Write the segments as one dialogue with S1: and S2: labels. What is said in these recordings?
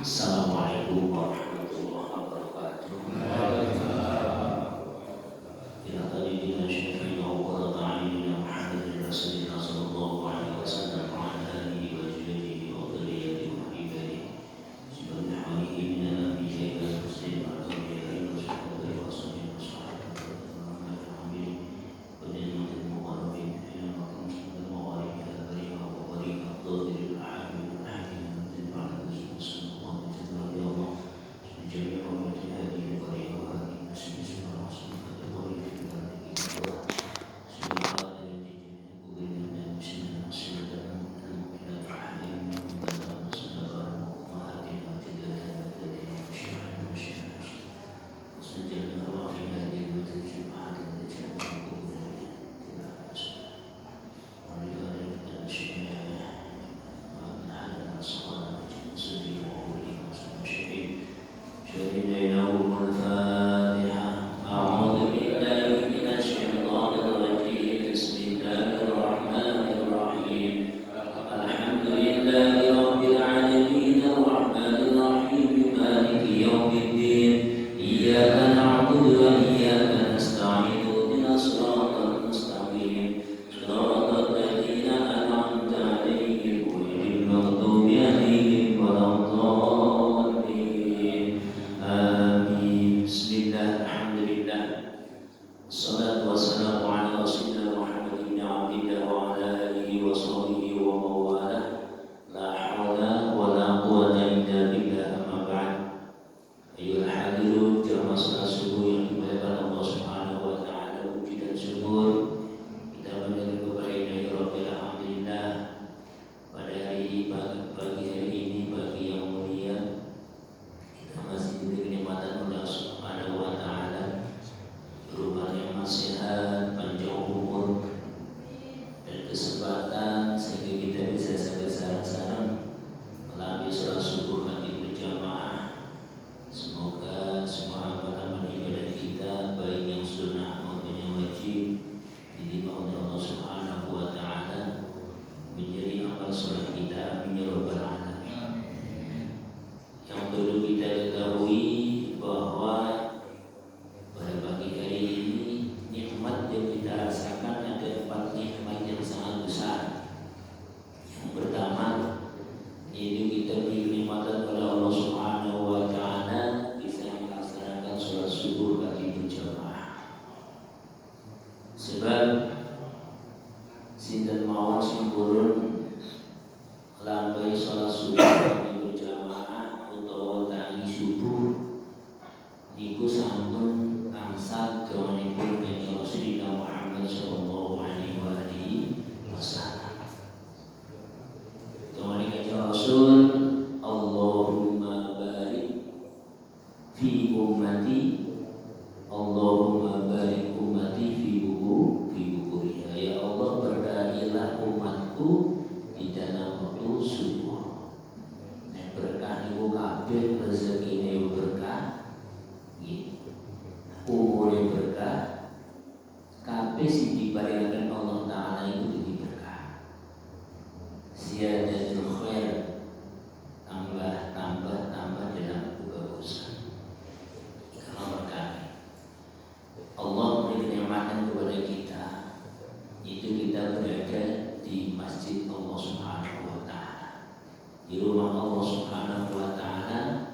S1: Assalamualaikum warahmatullahi wabarakatuh. Ya Habibina Syafi'ina wa qurrata a'yunina Muhammadin Rasulina sallallahu alaihi wasallam wa ala alihi wa azwajihi wa dhurriyyatihi wa ibadihi subhanallahi min al-anbiya'i wal mursalin wa al-anbiya'i wa shuhada'i wa as-salihin wa salihin wa ni'matil muqarrabin ila maqamil mawarith al-karim wa barik al-dhadir al-hakim al-hakim al-ba'd sallallahu alaihi wa sallam جميع أمة هذه القرية وهذه المسجد اسم رسول الله في ذلك سبحان الذي قبل من المسلمين مسجد المؤمنات وحليم من المسلمين وهذه التي الذين مشاهد مشاهد وسجل الله في هذه المسجد سبحان الذي قبل من المسلمين ولذلك المسلمين ومن هذا الصلاة المسلمين وأولئك المسلمين شهدنا يوم الفاتحة أعوذ بالله من الشيطان الرجيم بسم الله الرحمن الرحيم الحمد لله رب العالمين الرحمن الرحيم مالك يوم الدين إياك نعبد وإياك نستعين اهدنا الصراط المستقيم صراط الذين أنعمت عليهم غير المغضوب عليهم ولا الضالين آمين. بسم الله الحمد لله والصلاة والسلام على رسولنا محمد بن عبد الله وعلى آله وصحبه ومن والاه لا حول ولا قوة إلا بالله أما بعد أيها الحاضرون jamaah salat subuh yang dimuliakan Allah Subhanahu wa taala, puji dan syukur kita mendengar kepada Ilahi Rabbil Alhamdulillah pada pagi hari ini, pagi yang mulia kita masih diberi kenikmatan oleh Allah Subhanahu wa taala berupa nikmat sehat, panjang umur dan kesempatan sehingga kita bisa sampai sarang-sarang melalui sholat subuh nanti berjamaah. Semoga semua amalan ibadah kita baik yang sunnah maupun yang wajib diterima oleh Allah Subhanahu wa taala menjadi amal soleh kita. Amin ya rabbal alamin. Yang perlu kita ketahui bahwa pada pagi hari ini nikmat yang kita rasakan ada 4 nikmat yang sangat besar. Yang pertama, yaitu kita diberi kenikmatan oleh Allah Subhanahu wa taala bisa melaksanakan sholat subuh bagi berjamaah. Sebab sinten mawon sing purun lampahi sholat subuh bagi berjamaah utawa tangi subuh niku sampun angsal dawanipun Kanjeng Rasulullah Muhammad sallallahu alaihi wasallam. Dawane Kanjeng Rasul, Allahumma barik fi ummati, Allahumma barik ummati fi bukuriha. Ya Allah, berkahilah umatku di dalam waktu subuh. Nek berkah niku kabeh rezekine berkah, umure berkah, kabeh sing diparingaken Allah taala itu jadi berkah. Ziyadatul khair, tambah dalam kebagusan. Karena berkah Allah memberi kenikmatan kepada kita, itu kita berada di masjid Allah Subhanahu wa taala, di rumah Allah Subhanahu wa taala.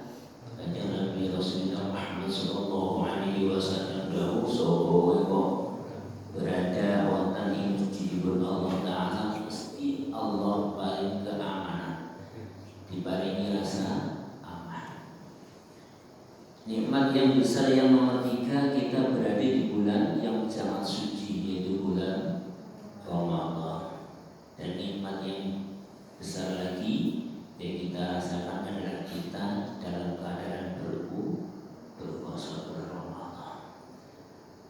S1: Kanjeng Nabi Rasulullah Muhammad sallallahu alaihi wasallam dawuh sapa berada wonten ing masjidipun Allah taala mesti Allah paling keamanan, diparingi rasa aman. Nikmat yang besar yang nomor 3, kita berada di bulan yang sangat suci, yaitu bulan Ramadan. Dan nikmat yang besar lagi yang kita rasakan adalah kita dalam keadaan berpuasa bulan Ramadan.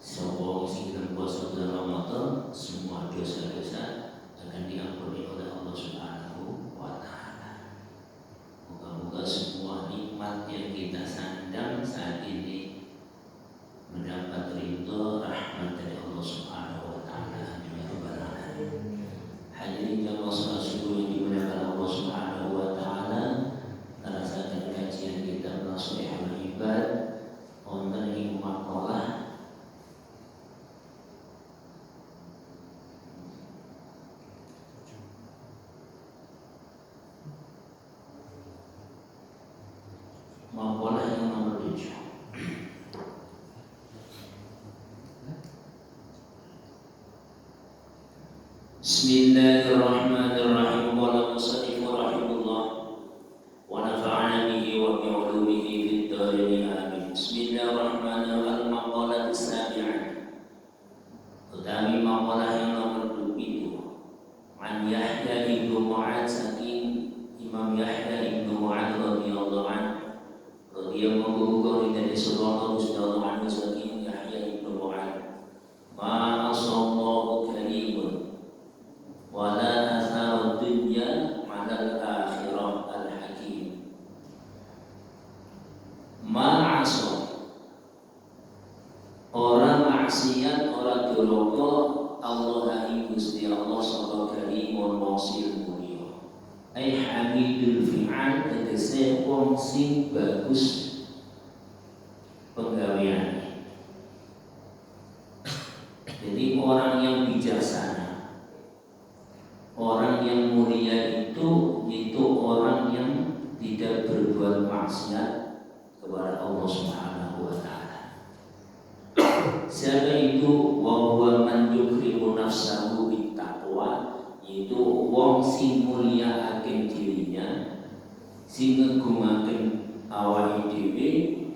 S1: Semua sing berpuasa bulan Ramadan, semua dosa-dosa akan diampuni oleh Allah Subhanahu wa taala. Moga-moga semua nikmat yang kita sandang saat ini mendapat Bismillahirrahmanirrahim. Qala musannif rahimahullah wa nafa'ana bihi wa bi 'ulumihi fid dharain amin. Bismillahirrahmanirrahim. Maqalah as-sabi'ah. Utawi maqalah yang nomor 7. An Yahya ibnu Mu'adz, saking Imam Yahya ibnu Mu'adz radhiyallahu anhu. Radhiyallahu dari sallallahu alaihi wasallam saking Yahya ibnu Mu'adz. Ma asallahu karimun wala athar dunya ma'al akhirah al-hakim. Ma'asah, orang maksiat, orang duraka Allah ing Gusti Allah sapa karimun wasil mulya. Ai hamidul fi'al, tegese wong sing bagus penggaweane. Jadi orang yang bijaksana, orang yang mulia itu orang yang tidak berbuat maksiat kepada Allah Subhanahu wa taala. Siapa itu? Wa huwa man yukrimu nafsahu bittaqwa, yaitu wong sing mulyakaken dirinya, sing ngegumaken awake dhewe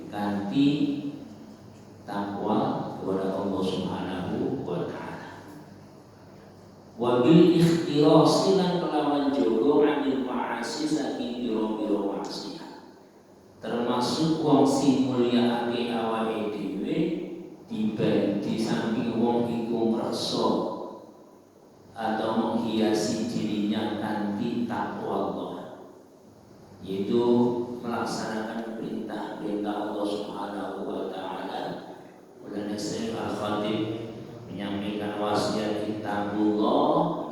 S1: kanthi takwa kepada Allah Subhanahu wa taala. Wabil ikhtirasi lan kelawan jogo anil ma'asi saking biro-biro maksiat. Termasuk wong sing mulyakake awake dhewe di samping wong iku merso atau menghiasi dirinya kanthi takwa Allah, yaitu melaksanakan perintah-perintah Allah Subhanahu wa taala. Mulane Syekh Al-Khatib menyampaikan wasiat kitabullah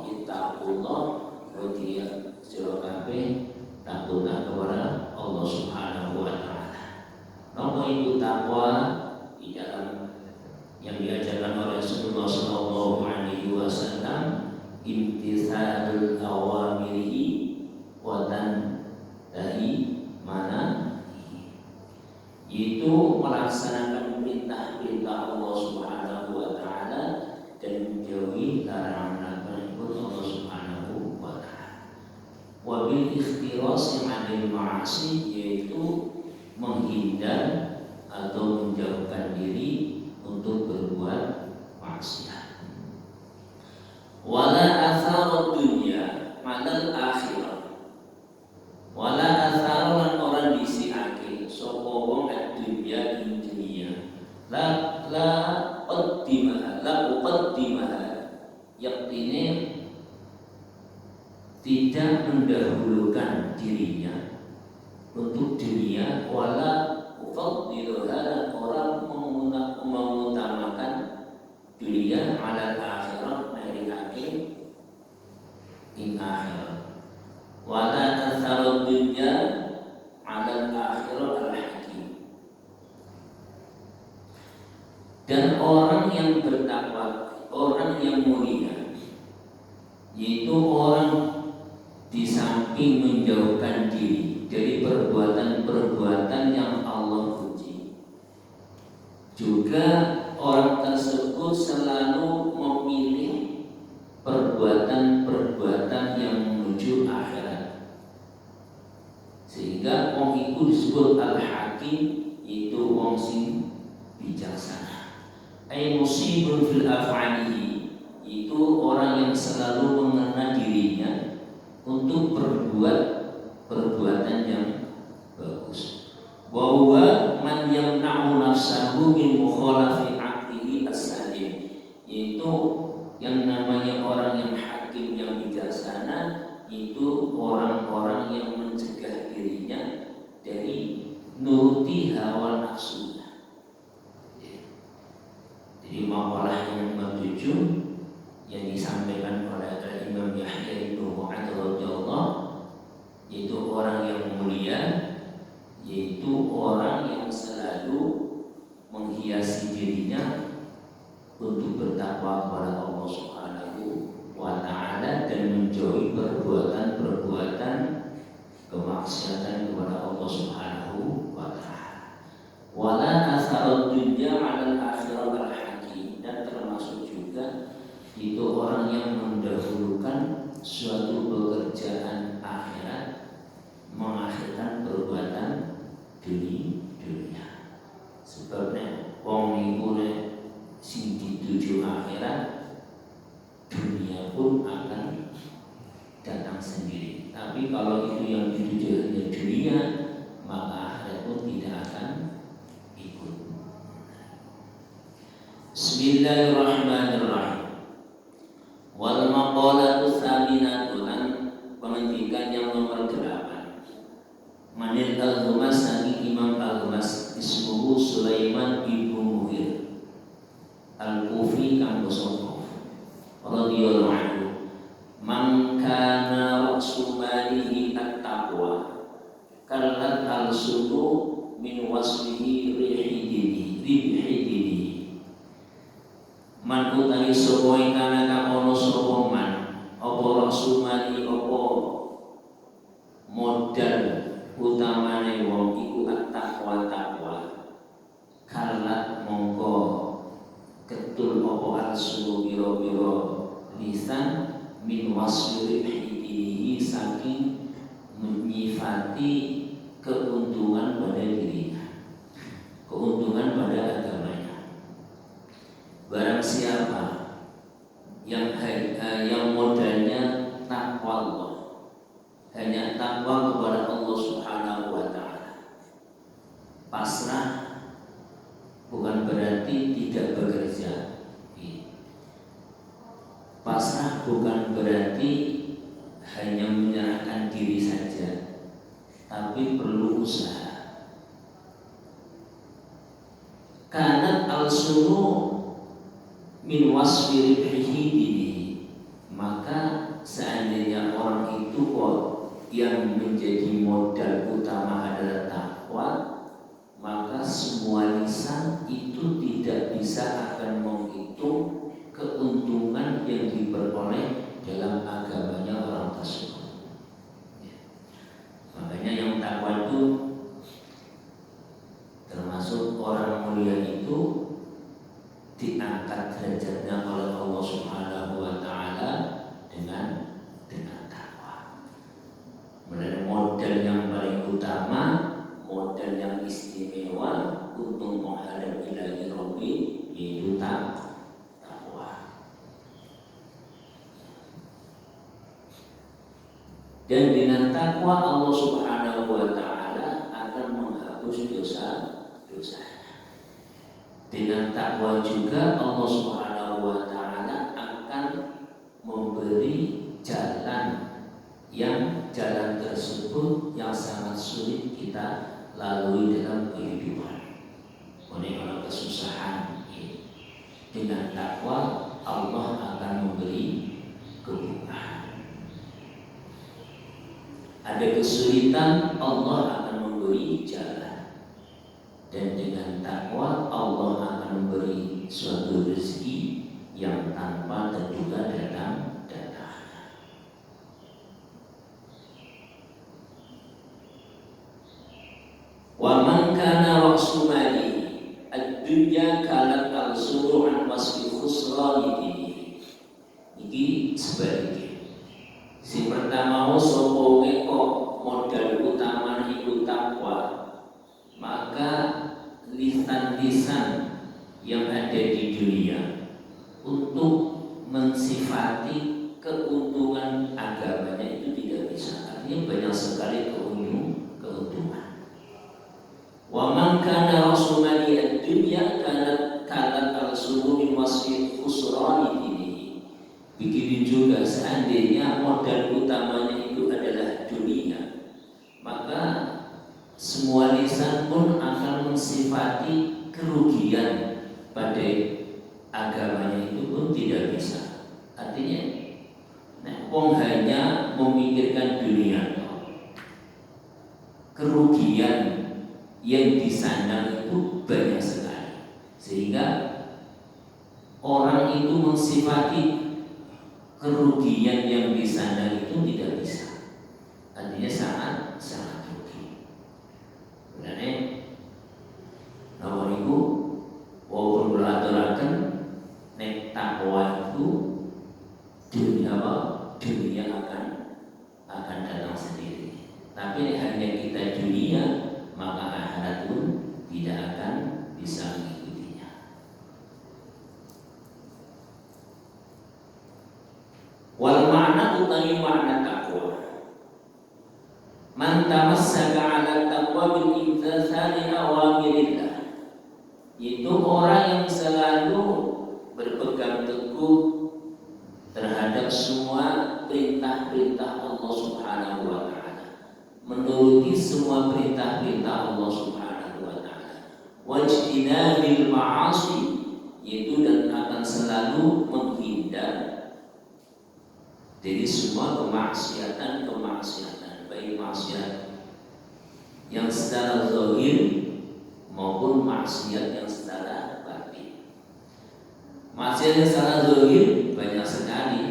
S1: dia sira kabeh takutlah kepada Allah Subhanahu wa taala. Napa itu takwa? Di dalam yang diajarkan oleh Rasulullah sallallahu alaihi wasallam, imtithalul awamirihi wa tanhi manahi, itu melaksanakan perintah-perintah Allah Subhanahu wa taala dan menjauhi larangan-larangan Allah Subhanahu wa taala. Wa bil ikhtiras 'anil ma'asi, yaitu menghindar atau menjauhkan diri untuk berbuat maksiat. Wala athara dunya 'alal akhirah. Wala athara lan orang disiake sapa wong dunya ing dunya. La uqaddimaha, yaktine tidak mendahulukan dirinya untuk dunia, wala ufaddiluha, dan orang mengutamakan dunia ala akhirat dari akhir ing akhirat. Wala atharu dunya ala akhirat al-hakim. Dan orang yang bertakwa, orang yang mulia, yaitu orang di samping menjauhkan diri dari perbuatan-perbuatan yang Allah puji, juga orang tersebut selalu memilih perbuatan-perbuatan yang menuju akhirat, sehingga wong iku disebut al-hakim, yaitu wong sing bijaksana. Ai musibun fil af'alihi, itu orang yang selalu mengenal dirinya untuk berbuat perbuatan yang bagus. Wa huwa man yamna'u nafsahu min mukhalafi aqlihi as-salim, yaitu yang namanya orang yang hakim, yang bijaksana, itu orang-orang yang mencegah dirinya dari nuruti hawa nafsu. Jadi makalah yang ke-7 yang disampaikan oleh Imam Yahya ibnu Mu'adz radhiyallahu, yaitu orang yang mulia, yaitu orang yang selalu menghiasi dirinya untuk bertakwa kepada Allah Subhanahu wa taala dan menjauhi perbuatan-perbuatan kemaksiatan kepada Allah Subhanahu wa taala. Wala atharud dunya 'alal akhirah al-hakim, dan termasuk juga itu orang yang mendahulukan suatu pekerjaan akhirat, mengakhirkan perbuatan dunia. Sebabnya wong niku nek sing dituju akhirat, dunia pun akan datang sendiri. Tapi kalau itu yang dituju hanya dunia, maka akhirat pun tidak akan ikut. Bismillahirrahmanirrahim. Wal maqalatu tsaminatu, lan penghentikan yang nomor 8. Manil al-Ghumas, saking Imam al-Ghumas, ismuhu Sulaiman ibnu Muhir al-Kufi kang Basra radhiyallahu anhu. Man kana ra'su malihi at-taqwa kallat al-sunu min waslihi rihidini. Man utawi sapa kana kang ana sapa man apa ra'su mali apa modal utamane wong iku at-taqwa kallat mongko ketul apa al-sunu biro lisan min wasli rihidini, saking menyifati keuntungan pada dirinya, keuntungan pada agamanya. Barang siapa yang modalnya takwa Allah, hanya takwa kepada Allah Subhanahu wa ta'ala, pasrah bukan berarti tidak bekerja. Pasrah bukan berarti hanya menyerahkan diri saja, tapi perlu usaha. Kanat al-sunu min wasfi ribhihi, maka seandainya orang itu kok yang menjadi modal utama adalah takwa, maka semua lisan itu tidak bisa akan menghitung keuntungan yang diperoleh dalam agamanya orang tersebut. Makanya yang takwa itu termasuk orang mulia itu diangkat derajatnya oleh Allah Subhanahu wa ta'ala dengan takwa. Menjadi modal yang paling utama, modal yang istimewa untuk menghadap ilahi Rabbi, yaitu takwa. Dan dengan takwa Allah Subhanahu wa ta'ala akan menghapus dosa-dosanya. Dengan takwa juga Allah Subhanahu wa ta'ala akan memberi jalan yang jalan tersebut yang sangat sulit kita lalui dalam kehidupan. Oleh kesusahan, dengan takwa Allah akan memberi kemudahan. Ada kesulitan, Allah akan memberi jalan. Dan dengan takwa Allah akan memberi suatu rezeki yang tanpa terduga datang. Wa man kana ra'su mali ad-dunya kalat al-suru an wasfi khusrani. Iki sebaliknya. Si pertama sapa kok modal utama iku takwa, maka lisan-lisan yang ada di dunia untuk mensifati keuntungan agamanya itu tidak bisa. Artinya banyak sekali keuntungan. Wa man kana rasulani ad-dunya kanat al-suru min wasfi khusrani. Begitu juga seandainya modal utamanya itu adalah dunia, maka semua lisan pun akan mensifati kerugian pada agamanya itu pun tidak bisa. Artinya, wong hanya memikirkan dunia, kerugian yang disandang itu banyak sekali, sehingga orang itu mensifati kerugian yang disandang itu tidak bisa. Artinya sangat rugi. Berarti nomor itu walaupun beraturakan nek takwa itu dunia akan datang sendiri. Tapi hanya kita dunia, maka akhirat pun tidak akan bisa mengikutinya. Wal makna utawi makna takwa, man tamassaka 'ala taqwa bil imtithali awamirillah, itu orang yang selalu berpegang teguh terhadap semua perintah-perintah Allah Subhanahu wa taala, menuruti semua perintah-perintah Allah Subhanahu wa taala. Wajtinabil ma'asi, yaitu dan akan selalu menghindar dari semua kemaksiatan, baik maksiat yang secara zahir maupun maksiat yang secara batin. Maksiat yang secara zahir banyak sekali,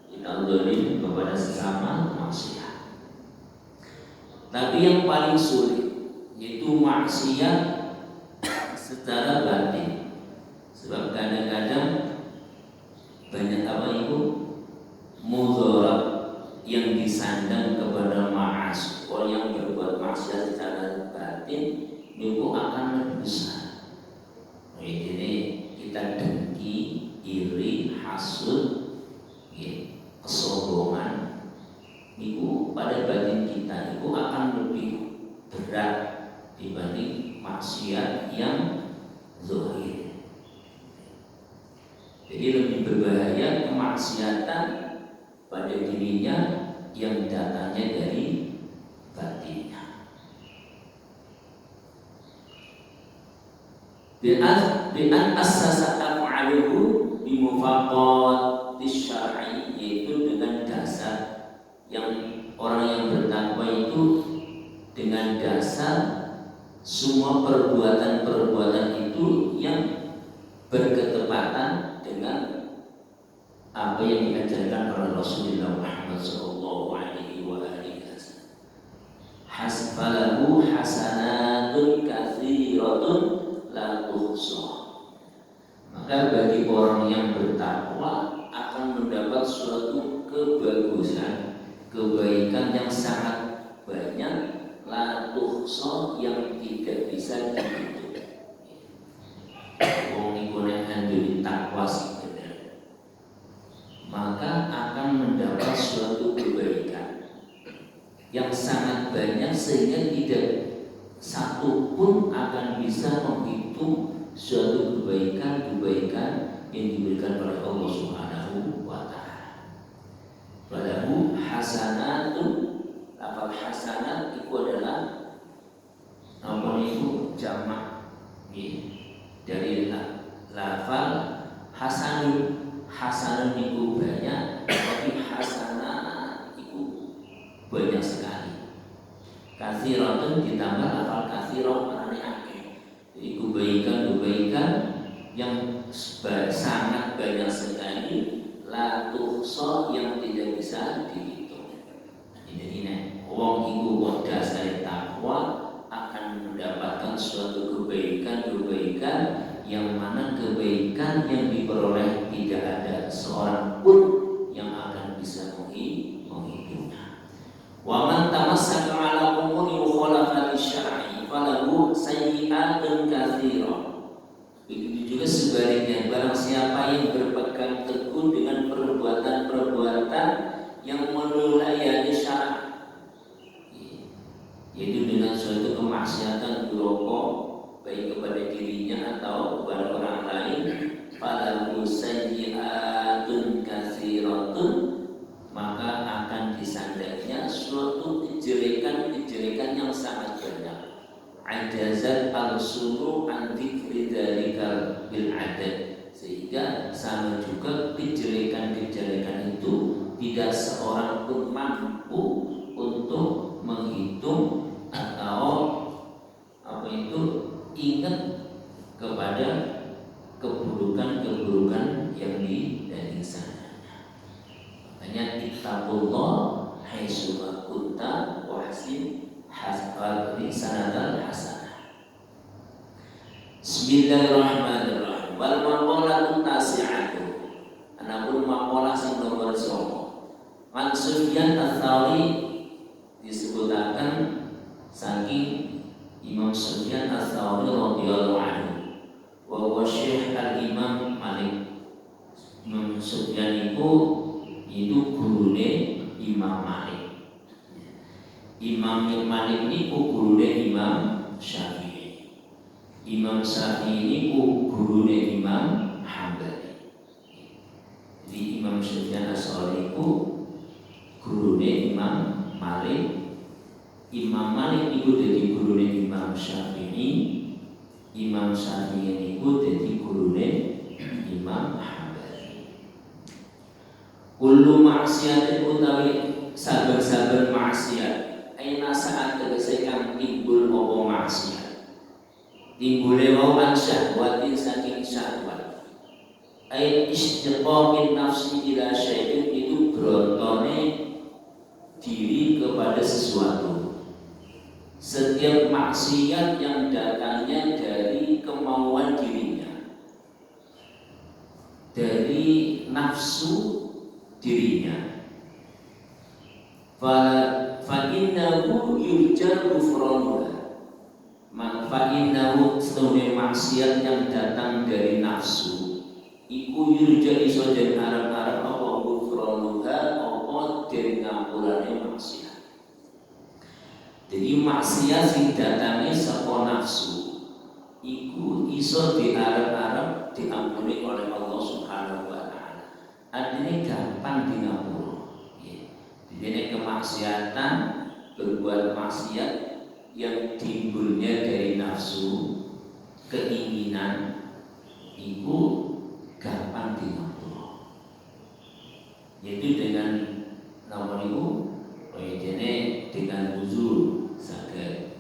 S1: kita zalim kepada sesama manusia. Tapi yang paling sulit yaitu maksiat secara batin. Sebab kadang-kadang banyak mudarat yang disandang kepada ma'as. Orang yang berbuat maksiat secara batin itu akan lebih besar. Jadi kita dengki, iri, hasud, kesombongan, itu pada batin kita itu akan lebih berat dibanding maksiat yang zahir. Jadi lebih berbahaya kemaksiatan pada dirinya yang datangnya dari batinnya. Bi'an assasa af'aluhu bimufaqat syar'i, yaitu dengan dasar yang orang yang bertakwa itu dengan dasar semua perbuatan-perbuatan itu yang berketepatan dengan apa yang diajarkan oleh Rasulullah Muhammad sallallahu alaihi wasallam. Hasfalahu hasanatun katsiratun la tuhsa. Maka bagi orang yang bertakwa akan mendapat suatu kebaikan yang sangat banyak, la tuhsa, yang tidak bisa dihitung. Wong iku nek andune takwa maka akan mendapat suatu kebaikan yang sangat banyak sehingga tidak satu pun akan bisa menghitung suatu kebaikan yang diberikan oleh Allah Subhanahu wa taala. Walahu hasanatun, lafal hasanat itu adalah jamak dari lafal hasanun. Hasanun itu banyak, tapi hasanah itu banyak sekali. Katsiratun ditambah lafal katsirah, maknanya akeh. Jadi kebaikan yang sangat banyak sekali, la tuhsa, yang tidak bisa dihitung. Jadi wong iku wong dasare takwa akan mendapatkan suatu kebaikan yang mana kebaikan yang diperoleh tidak ada seorang pun yang akan bisa menghitungnya. Wa man tamassaka 'ala umuri mukhalafati syar'i falahu sayyi'atun katsirah. Begitu juga sebaliknya, barang siapa yang berpegang teguh dengan perbuatan-perbuatan yang melayani syara', yaitu dengan suatu kemaksiatan berokok baik kepada dirinya atau kepada orang lain, falahu sayyi'atun katsiratun, maka akan disandangnya suatu kejelekan yang sangat banyak. Ajazat al-suru an dzikri dzalikal bil adad, sehingga sama juga kejelekan itu tidak seorang pun mampu untuk menghitung atau ingat kepada keburukan yang dari sana. Makanya ittaqullah haitsu kunta wa ahsin hasbal sanadal hasanah. Bismillahirrahmanirrahim. Wal maqalatun tasi'atu. Anapun apalah sing nomor 9. An Sufyan Ats-Tsauri disebutaken saking Imam Sufyan Ats-Tsauri radhiyallahu anhu wa huwa Syekh al-Imam Malik. Imam Sufyan itu gurune Imam Malik. Imam Malik niku gurune Imam Syafi'i. Imam Syafi'i niku gurune Imam Hambali. Jadi Imam Sufyan Ats-Tsauri niku gurune Imam Malik. Imam Malik niku dadi gurune Imam Syafi'i. Imam Syafi'i niku dadi gurune Imam Hambali. Kullu maksiatin utawi saben-saben maksiat aina saat tegese kang timbul apa maksiat. Timbule wau an syahwatin saking syahwat. Ai istiqaqin nafsi ila syai'in itu brontone diri kepada sesuatu. Setiap maksiat yang datangnya dari kemauan dirinya, dari nafsu dirinya. Fa innahu yurja ghufranuha. Fa innahu setune maksiat yang datang dari nafsu iku yurja iso den arep-arep apa ghufranuha apa den ngampurane maksiat. Jadi maksiat sing datange saka nafsu iku iso diarep-arep diampuni oleh Allah Subhanahu wa taala. Artinya gampang dingapura. Jadi kemaksiatan, berbuat maksiat yang timbulnya dari nafsu, keinginan, itu gampang dingapura. Yaitu dengan nomor itu, dengan uzur, saged